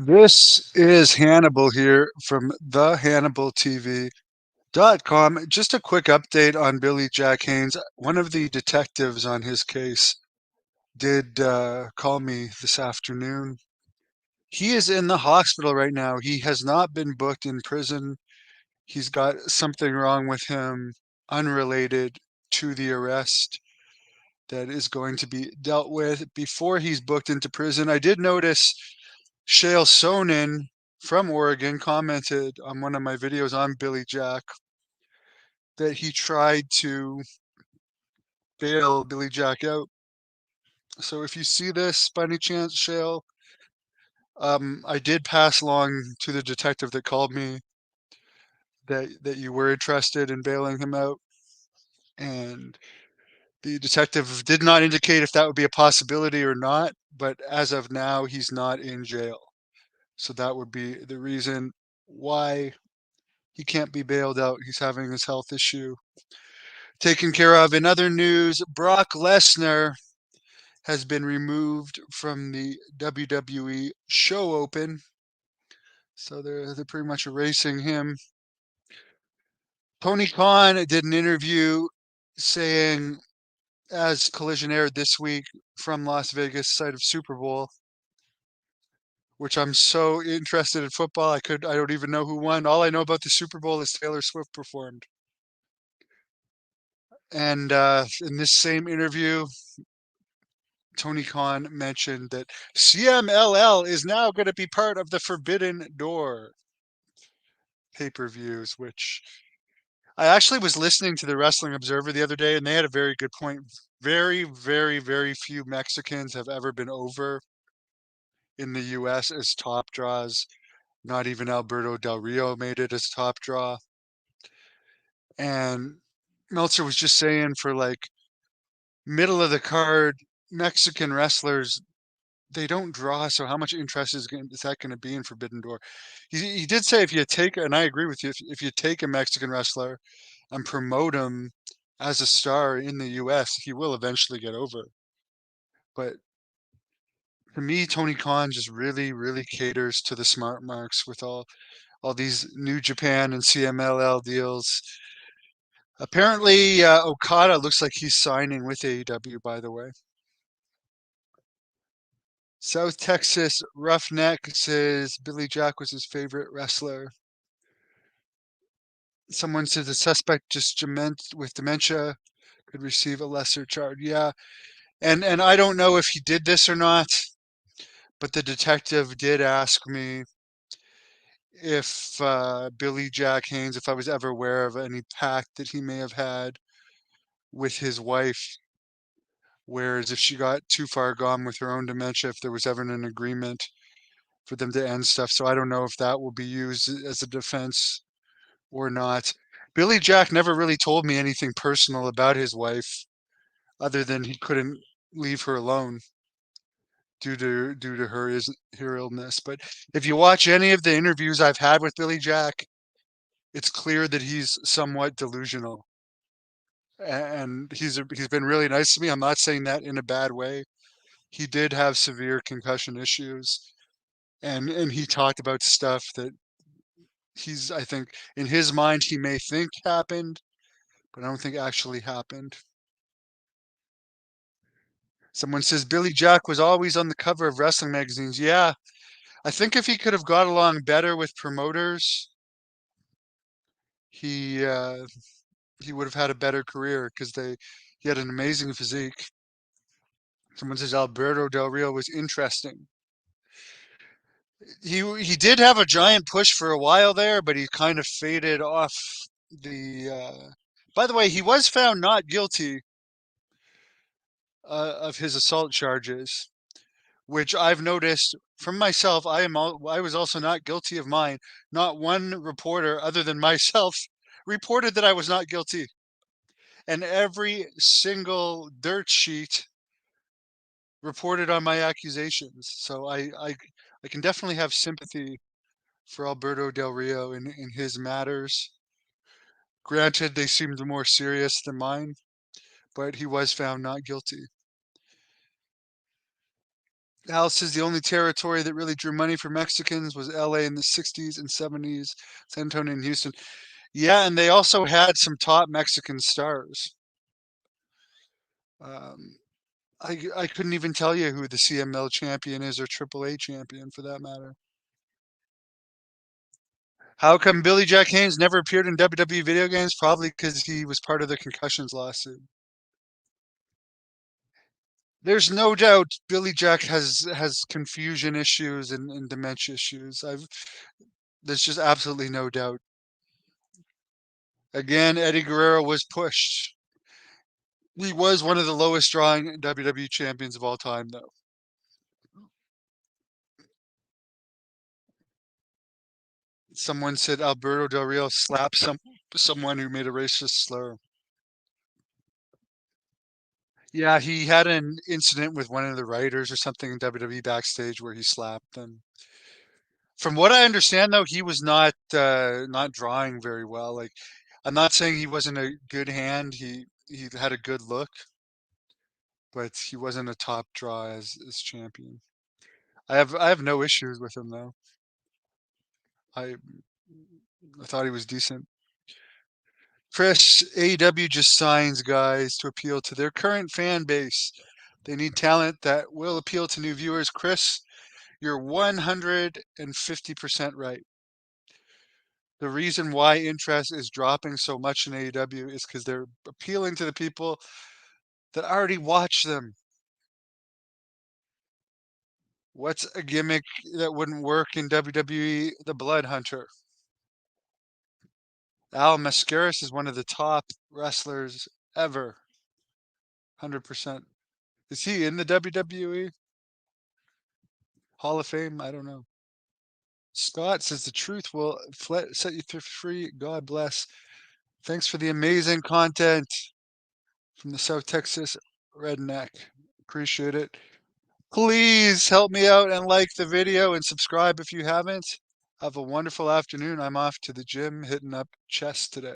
This is Hannibal here from the HannibalTV.com. Just a quick update on Billy Jack Haynes. One of the detectives on his case did call me this afternoon. He is in the hospital right now. He has not been booked in prison. He's got something wrong with him unrelated to the arrest that is going to be dealt with before he's booked into prison. I did notice Shale Sonnen from Oregon commented on one of my videos on Billy Jack that he tried to bail Billy Jack out. So if you see this by any chance, Shale, I did pass along to the detective that called me that you were interested in bailing him out, and the detective did not indicate if that would be a possibility or not, but as of now, he's not in jail. So that would be the reason why he can't be bailed out. He's having his health issue taken care of. In other news, Brock Lesnar has been removed from the WWE show open. So they're pretty much erasing him. Tony Khan did an interview saying, as Collision aired this week from Las Vegas, site of Super Bowl, which I'm so interested in football. I don't even know who won. All I know about the Super Bowl is Taylor Swift performed. And in this same interview, Tony Khan mentioned that CMLL is now going to be part of the Forbidden Door pay-per-views, which I actually was listening to the Wrestling Observer the other day, and they had a very good point. Very, very, very few Mexicans have ever been over in the US as top draws. Not even Alberto Del Rio made it as top draw. And Meltzer was just saying for like middle of the card Mexican wrestlers, they don't draw, so how much interest is that going to be in Forbidden Door? He did say if you take, and I agree with you, if you take a Mexican wrestler and promote him as a star in the US, he will eventually get over. But to me, Tony Khan just really, really caters to the smart marks with all these New Japan and CMLL deals. Apparently, Okada looks like he's signing with AEW, by the way. South Texas Roughneck says Billy Jack was his favorite wrestler. Someone says the suspect just with dementia could receive a lesser charge. Yeah, and I don't know if he did this or not, but the detective did ask me if Billy Jack Haynes, if I was ever aware of any pact that he may have had with his wife, whereas if she got too far gone with her own dementia, if there was ever an agreement for them to end stuff. So I don't know if that will be used as a defense or not. Billy Jack never really told me anything personal about his wife, other than he couldn't leave her alone due to her illness. But if you watch any of the interviews I've had with Billy Jack, it's clear that he's somewhat delusional, and he's been really nice to me. I'm not saying that in a bad way. He did have severe concussion issues, and he talked about stuff that I think in his mind he may think happened, but I don't think actually happened. Someone says Billy Jack was always on the cover of wrestling magazines. Yeah, I think if he could have got along better with promoters, he uh, he would have had a better career because he had an amazing physique. Someone says Alberto Del Rio was interesting. He did have a giant push for a while there, but he kind of faded off the. By the way, he was found not guilty of his assault charges, which I've noticed from myself. I was also not guilty of mine. Not one reporter other than myself reported that I was not guilty. And every single dirt sheet reported on my accusations. So I can definitely have sympathy for Alberto Del Rio in his matters. Granted, they seemed more serious than mine, but he was found not guilty. Al says the only territory that really drew money for Mexicans was LA in the 60s and 70s, San Antonio and Houston. Yeah, and they also had some top Mexican stars. Um, I couldn't even tell you who the CML champion is or AAA champion for that matter. How come Billy Jack Haynes never appeared in WWE video games? Probably because he was part of the concussions lawsuit. There's no doubt Billy Jack has confusion issues and dementia issues. There's just absolutely no doubt. Again, Eddie Guerrero was pushed. He was one of the lowest drawing WWE champions of all time, though. Someone said Alberto Del Rio slapped someone who made a racist slur. Yeah, he had an incident with one of the writers or something in WWE backstage where he slapped them. From what I understand, though, he was not drawing very well. Like, I'm not saying he wasn't a good hand. He had a good look, but he wasn't a top draw as champion. I have no issues with him though. I I thought he was decent. Chris, AEW just signs guys to appeal to their current fan base. They need talent that will appeal to new viewers. Chris, you're 150% right. The reason why interest is dropping so much in AEW is because they're appealing to the people that already watch them. What's a gimmick that wouldn't work in WWE? The Blood Hunter. Al Mascaris is one of the top wrestlers ever. 100%. Is he in the WWE Hall of Fame? I don't know. Scott says the truth will set you free. God bless. Thanks for the amazing content from the South Texas Redneck. Appreciate it. Please help me out and like the video and subscribe if you haven't. Have a wonderful afternoon. I'm off to the gym hitting up chest today.